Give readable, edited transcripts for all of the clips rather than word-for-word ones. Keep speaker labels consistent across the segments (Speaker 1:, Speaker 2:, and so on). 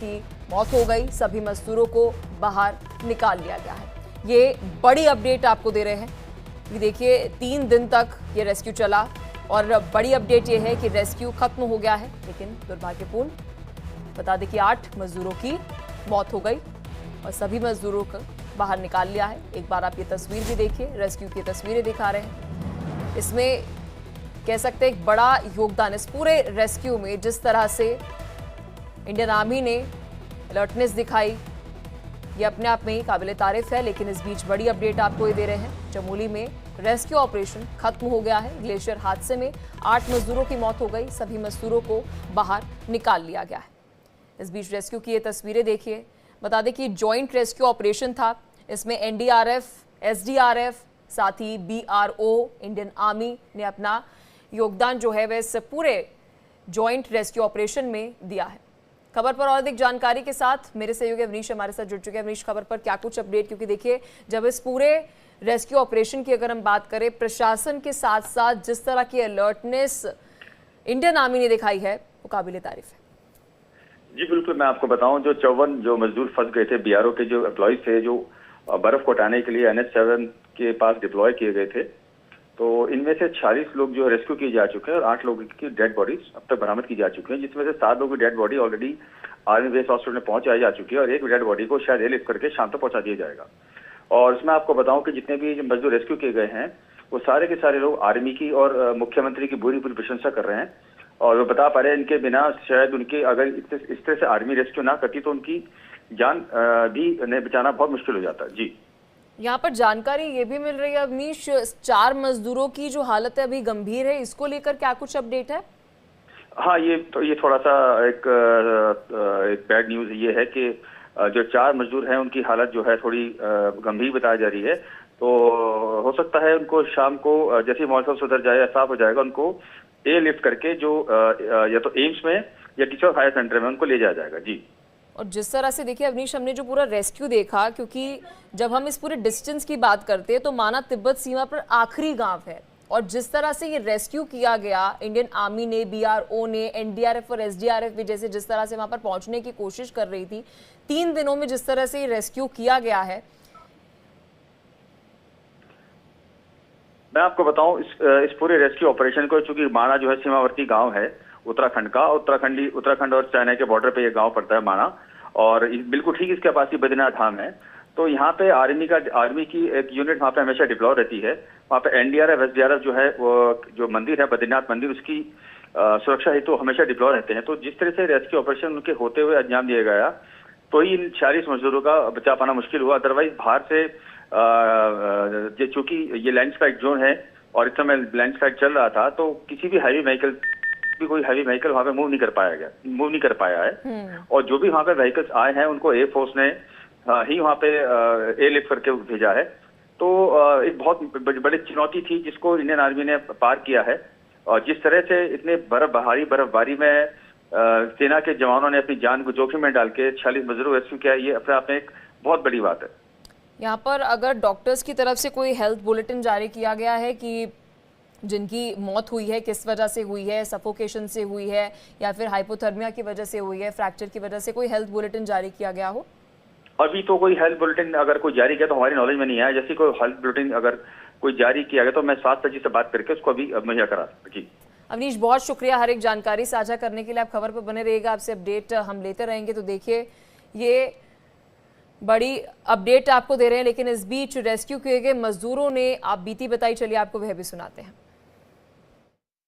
Speaker 1: की मौत हो गई, सभी मजदूरों को बाहर निकाल लिया गया है। ये बड़ी अपडेट आपको दे रहे हैं कि देखिए 3 दिन तक ये रेस्क्यू चला और बड़ी अपडेट ये है कि रेस्क्यू खत्म हो गया है, लेकिन दुर्भाग्यपूर्ण बता दें कि 8 मजदूरों की मौत हो गई और सभी मजदूरों को बाहर निकाल लिया है। एक बार आप ये तस्वीर भी देखिए, रेस्क्यू की तस्वीरें दिखा रहे हैं। इसमें कह सकते हैं एक बड़ा योगदान इस पूरे रेस्क्यू में, जिस तरह से इंडियन आर्मी ने अलर्टनेस दिखाई, ये अपने आप में ही काबिले तारीफ है। लेकिन इस बीच बड़ी अपडेट आपको ये दे रहे हैं, चमोली में रेस्क्यू ऑपरेशन खत्म हो गया है। ग्लेशियर हादसे में 8 मजदूरों की मौत हो गई, सभी मजदूरों को बाहर निकाल लिया गया है। इस बीच रेस्क्यू की ये तस्वीरें देखिए। बता दें कि जॉइंट रेस्क्यू ऑपरेशन था, इसमें एनडीआरएफ, एसडीआरएफ, साथ ही बीआरओ, इंडियन आर्मी ने अपना योगदान जो है वह इस पूरे जॉइंट रेस्क्यू ऑपरेशन में दिया है। खबर पर और अधिक जानकारी के साथ मेरे सहयोगी अवनीश हमारे साथ जुड़ चुके हैं। अवनीश, खबर पर क्या कुछ अपडेट, क्योंकि देखिए जब इस पूरे रेस्क्यू ऑपरेशन की अगर हम बात करें, प्रशासन के साथ साथ जिस तरह की अलर्टनेस इंडियन आर्मी ने दिखाई है वो काबिले तारीफ है।
Speaker 2: जी बिल्कुल, मैं आपको बताऊं, जो 54 जो मजदूर फंस गए थे, बीआरओ के जो एम्प्लॉयज थे, जो बर्फ को हटाने के लिए NH7 के पास डिप्लॉय किए गए थे, तो इनमें से 46 लोग जो रेस्क्यू किए जा चुके हैं और 8 लोगों की डेड बॉडीज अब तक बरामद की जा चुकी हैं, जिसमें से 7 लोगों की dead body already army base hospital में पहुंचाई जा चुकी है और एक डेड बॉडी को शायद एयरलिफ्ट करके शाम तक पहुंचा दिया जाएगा। और इसमें आपको बताऊं कि जितने भी मजदूर रेस्क्यू किए गए हैं वो सारे के सारे लोग आर्मी की और मुख्यमंत्री की पूरी प्रशंसा कर रहे हैं और वो बता पा रहे हैं इनके बिना शायद उनके अगर इस तरह से आर्मी रेस्क्यू ना करती तो उनकी जान भी ने बचाना बहुत मुश्किल हो जाता। जी,
Speaker 1: यहाँ पर जानकारी ये भी मिल रही है अवनीश, 4 मजदूरों की जो हालत है अभी गंभीर है, इसको लेकर क्या कुछ अपडेट है?
Speaker 2: हाँ, ये थोड़ा सा एक बैड न्यूज ये है कि जो 4 मजदूर हैं उनकी हालत जो है थोड़ी गंभीर बताई जा रही है। तो हो सकता है उनको शाम को जैसे मौसम सुधर जाए, साफ हो जाएगा, उनको एयरलिफ्ट करके जो या तो एम्स में या टीचर हायर सेंटर में उनको ले जाया जाएगा। जी,
Speaker 1: और जिस तरह से देखिए अवनीश, हमने जो पूरा रेस्क्यू देखा, क्योंकि जब हम इस पूरे डिस्टेंस की बात करते हैं तो माना तिब्बत सीमा पर आखिरी गांव है, और जिस तरह से ये रेस्क्यू किया गया, इंडियन आर्मी ने, बीआरओ ने, एनडीआरएफ और एसडीआरएफ भी जैसे जिस तरह से वहां पर पहुंचने की कोशिश कर रही थी, 3 दिनों में जिस तरह से ये रेस्क्यू किया गया है।
Speaker 2: मैं आपको बताऊं इस पूरे रेस्क्यू ऑपरेशन को, चूंकि माना जो है सीमावर्ती गांव है उत्तराखंड का, उत्तराखंड और चाइना के बॉर्डर पे ये गांव पड़ता है माना, और बिल्कुल ठीक इसके पास ही बद्रीनाथ धाम है। तो यहाँ पे आर्मी की एक यूनिट वहाँ पे हमेशा डिप्लॉय रहती है। वहाँ पे एनडीआरएफ, एसडीआरएफ जो है, वो जो मंदिर है बद्रीनाथ मंदिर, उसकी सुरक्षा हेतु हमेशा डिप्लॉय रहते हैं। तो जिस तरह से रेस्क्यू ऑपरेशन उनके होते हुए अंजाम दिया गया, तो ही इन 46 मजदूरों का बचा पाना मुश्किल हुआ। अदरवाइज बाहर से चूंकि ये लैंडस्लाइड जोन है और इस समय लैंडस्लाइड चल रहा था, तो किसी भी हैवी व्हीकल वहाँ पे मूव नहीं कर पाया है। और जो भी वहाँ पे व्हीकल्स आए हैं उनको एयरफोर्स ने ही वहाँ पे एयरलिफ्ट करके भेजा है। तो एक बहुत बड़ी चुनौती थी जिसको इंडियन आर्मी ने पार किया है। और जिस तरह से इतने बर्फबारी में सेना के जवानों ने अपनी जान को जोखिम में डाल के 46 मजदूर रेस्क्यू किया, ये अपने आप में एक बहुत बड़ी बात है।
Speaker 1: यहाँ पर अगर डॉक्टर्स की तरफ से कोई हेल्थ बुलेटिन जारी किया गया है कि जिनकी मौत हुई है किस वजह से हुई है, सफोकेशन से हुई है या फिर हाइपोथर्मिया की वजह से हुई है, फ्रैक्चर की वजह से, कोई हेल्थ बुलेटिन जारी किया गया हो?
Speaker 2: अभी तो कोई हेल्थ बुलेटिन अगर कोई जारी किया तो हमारी नॉलेज में नहीं आया। जैसे कोई हेल्थ बुलेटिन अगर कोई जारी किया गया तो मैं स्वास्थ्य सचिव से बात करके उसको अभी मुहैया करा। जी
Speaker 1: अवनीश, बहुत शुक्रिया हर एक जानकारी साझा करने के लिए। आप खबर पर बने रहिएगा, आपसे अपडेट हम लेते रहेंगे। तो देखिए ये बड़ी अपडेट आपको दे रहे हैं, लेकिन इस बीच रेस्क्यू किए गए मजदूरों ने आप बीती बताई, चलिए आपको वह भी सुनाते हैं।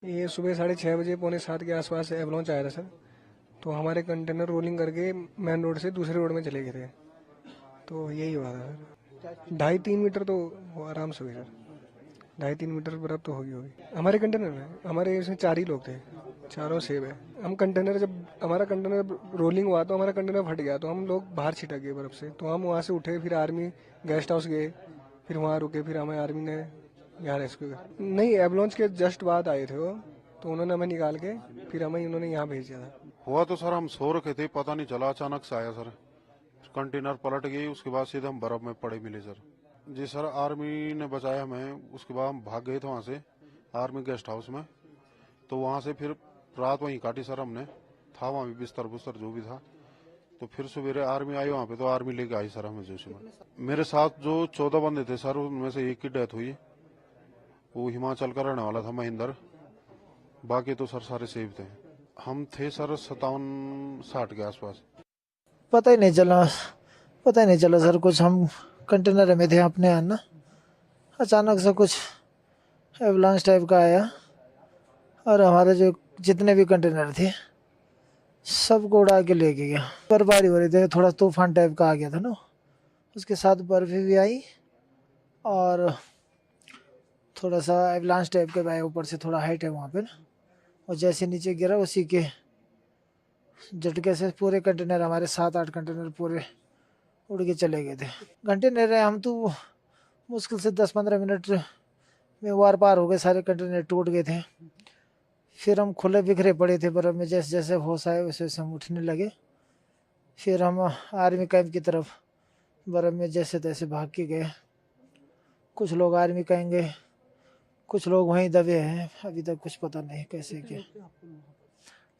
Speaker 3: ये सुबह 6:30 बजे, 6:45 के आसपास एवलॉन्च आया था सर। तो हमारे कंटेनर रोलिंग करके मेन रोड से दूसरे रोड में चले गए थे, तो यही हुआ था सर। 2.5-3 मीटर तो आराम से हुई सर, 2.5-3 मीटर बर्फ तो होगी। हमारे कंटेनर में हमारे इसमें 4 ही लोग थे, चारों सेब है। हम कंटेनर, जब हमारा कंटेनर रोलिंग हुआ तो हमारा कंटेनर फट गया, तो हम लोग बाहर छिटक गए बर्फ से। तो हम वहाँ से उठे, फिर आर्मी गेस्ट हाउस गए, फिर वहाँ रुके, फिर हमें आर्मी ने यहाँ रेस्क्यू कर, नहीं एवलॉन्च के जस्ट बाद आए थे वो, तो उन्होंने हमें निकाल के फिर हमें उन्होंने यहाँ भेज दिया था।
Speaker 4: हुआ तो सर हम सो रखे थे, पता नहीं चला, अचानक से आया सर, कंटेनर पलट गई, उसके बाद सीधे हम बर्फ में पड़े मिले सर। जी सर, आर्मी ने बचाया हमें, उसके बाद हम भाग गए थे वहाँ से आर्मी गेस्ट हाउस में। तो वहाँ से फिर रात वहीं काटी सर हमने, था वहाँ भी बिस्तर बुस्तर जो भी था। तो फिर सवेरे आर्मी आई वहाँ पे, तो आर्मी लेके आई सर हमें जोशीमठ। मेरे साथ जो 14 बंदे थे सर, उनमें से एक की डेथ हुई, वो हिमाचल का रहने वाला था महेंद्र, बाकी तो सर सारे सेफ थे। हम थे सर 57-60 के आसपास।
Speaker 5: पता ही नहीं चला सर कुछ। हम कंटेनर में थे अपने यहाँ ना, अचानक से कुछ एवलांच टाइप का आया और हमारे जो जितने भी कंटेनर थे सबको उड़ा के लेके गया। बर्फबारी हो रही थी, थोड़ा तूफान टाइप का आ गया था ना, उसके साथ बर्फ भी आई और थोड़ा सा एवलांच टाइप के आया। ऊपर से थोड़ा हाइट है वहाँ पे, और जैसे नीचे गिरा उसी के झटके से पूरे कंटेनर, हमारे 7-8 कंटेनर पूरे उड़ के चले गए थे। कंटेनर हम तो मुश्किल से 10-15 मिनट में वार पार हो गए, सारे कंटेनर टूट गए थे। फिर हम खुले बिखरे पड़े थे बर्फ में, जैसे जैसे होश आए वैसे वैसे हम उठने लगे। फिर हम आर्मी कैंप की तरफ बर्फ में जैसे तैसे भाग के गए। कुछ लोग आर्मी कैंप गए, कुछ लोग वहीं दबे हैं, अभी तक कुछ पता नहीं कैसे क्या।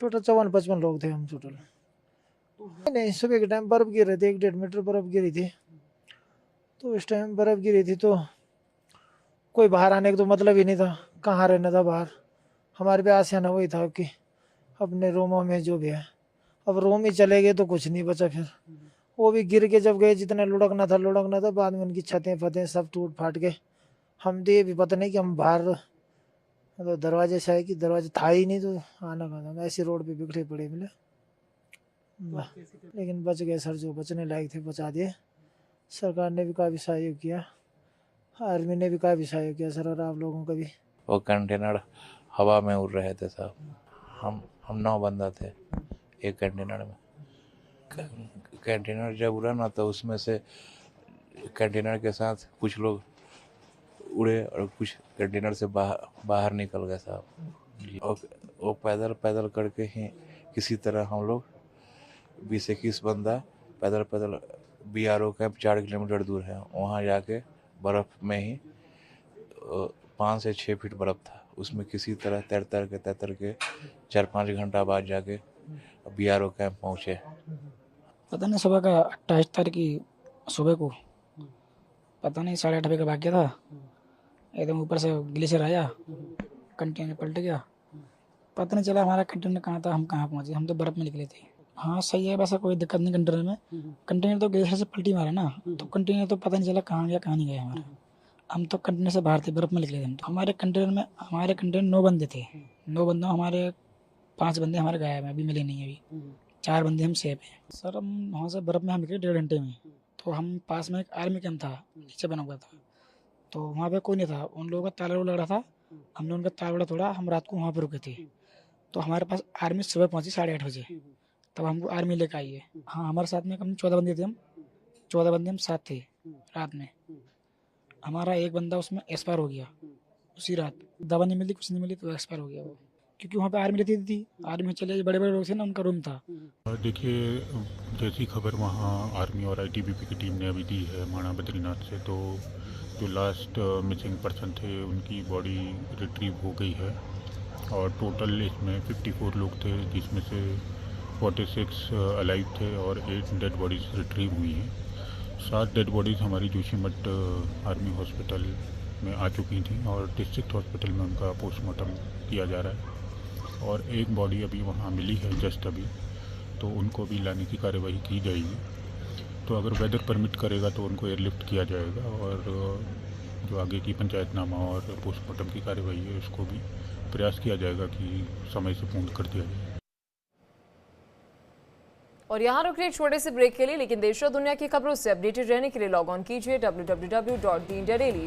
Speaker 5: टोटल 54-55 लोग थे हम टोटल। नहीं, सुबह के टाइम बर्फ गिर रही थी, 1-1.5 मीटर बर्फ गिरी थी। तो इस टाइम बर्फ गिरी थी तो कोई बाहर आने का तो मतलब ही नहीं था, कहाँ रहना था बाहर। हमारे पे आसियाना वही था कि अपने रूमों में जो भी है। अब रूम ही चले गए तो कुछ नहीं बचा। फिर वो भी गिर के जब गए, जितना लुढ़कना था, बाद में उनकी छतें फतें सब टूट फाट गए। हम तो ये भी पता नहीं कि हम बाहर मतलब दरवाजे से आए कि दरवाजा था ही नहीं, तो आना कहा था। ऐसी रोड पे बिखरे पड़े मिले, लेकिन बच गए सर, जो बचने लायक थे बचा दिए। सरकार ने भी काफ़ी सहयोग किया, आर्मी ने भी काफ़ी सहयोग किया सर, और आप लोगों का भी।
Speaker 6: वो कंटेनर हवा में उड़ रहे थे साहब। हम 9 बंदा थे एक कंटेनर में। कंटेनर जब उड़ा ना तो उसमें से कंटेनर के साथ कुछ लोग उड़े और कुछ कंटेनर से बाहर निकल गए साहब। और वो पैदल करके ही किसी तरह हम लोग 20-21 बंदा पैदल BRO कैंप 4 किलोमीटर दूर है, वहाँ जाके बर्फ़ में ही 5 से 6 फीट बर्फ़ था, उसमें किसी तरह तैर के 4-5 घंटा बाद जाके BRO कैंप पहुँचे।
Speaker 7: पता नहीं सुबह का 28 तारीख की सुबह को पता नहीं 8:30 बजे का भाग गया था। एकदम ऊपर से ग्लेशियर आया, कंटेनर पलट गया, पता नहीं चला हमारा कंटेनर कहाँ था, हम कहाँ पहुँचे। हम तो बर्फ़ में निकले थे। हाँ सही है, वैसा कोई दिक्कत नहीं कंटेनर में। कंटेनर तो ग्लेशियर से पलटी मारा ना, तो कंटेनर तो पता नहीं चला कहाँ गया कहाँ नहीं गया हमारा। हम तो कंटेनर से बाहर थे, बर्फ़ में निकले थे हम तो। हमारे कंटेनर 9 बंदे थे। 9 बंदों हमारे 5 बंदे हमारे गायब हैं, अभी मिले नहीं अभी। 4 बंदे हम सेफ हैं सर। हम वहाँ से बर्फ़ में हम निकले 1.5 घंटे में। तो हम पास में एक आर्मी कैंप था, नीचे बना हुआ था, तो वहाँ पे कोई नहीं था। उन लोगों का ताला लग रहा था, हमने उनका ताला तोड़ा। हम रात को वहाँ पर रुके थे, तो हमारे पास आर्मी सुबह पहुँची 8:30 बजे, तब हमको आर्मी लेकर आई है। हाँ, हमारे साथ में कम 14 बंदे थे। हम 14 बंदे हम साथ थे रात में। हमारा एक बंदा उसमें एक्सपायर हो गया उसी रात। दवा नहीं मिली, कुछ नहीं मिली, तो एक्सपायर हो गया वो, क्योंकि वहाँ पे आर्मी रहती थी। आर्मी में चले बड़े लोग थे ना, उनका रूम था।
Speaker 8: देखिए, जैसी खबर वहाँ आर्मी और ITBP की टीम ने अभी दी है माणा बद्रीनाथ से, तो जो लास्ट मिसिंग पर्सन थे उनकी बॉडी रिट्रीव हो गई है। और टोटल इसमें 54 लोग थे, जिसमें से 46 अलाइव थे और 8 डेड बॉडीज़ रिट्रीव हुई हैं। 7 डेड बॉडीज़ हमारी जोशीमठ आर्मी हॉस्पिटल में आ चुकी थी और डिस्ट्रिक्ट हॉस्पिटल में उनका पोस्टमार्टम किया जा रहा है। और एक बॉडी अभी वहाँ मिली है जस्ट अभी, तो उनको भी लाने की कार्यवाही की जाएगी। तो अगर वेदर परमिट करेगा तो उनको एयरलिफ्ट किया जाएगा, और जो आगे की पंचायतनामा और पोस्टमार्टम की कार्यवाही है उसको भी प्रयास किया जाएगा कि समय से पूर्ण कर दिया जाए।
Speaker 1: और यहाँ रुक रहे छोटे से ब्रेक के लिए, लेकिन देश और दुनिया की खबरों से अपडेटेड रहने के लिए लॉग ऑन कीजिए www.theindiadaily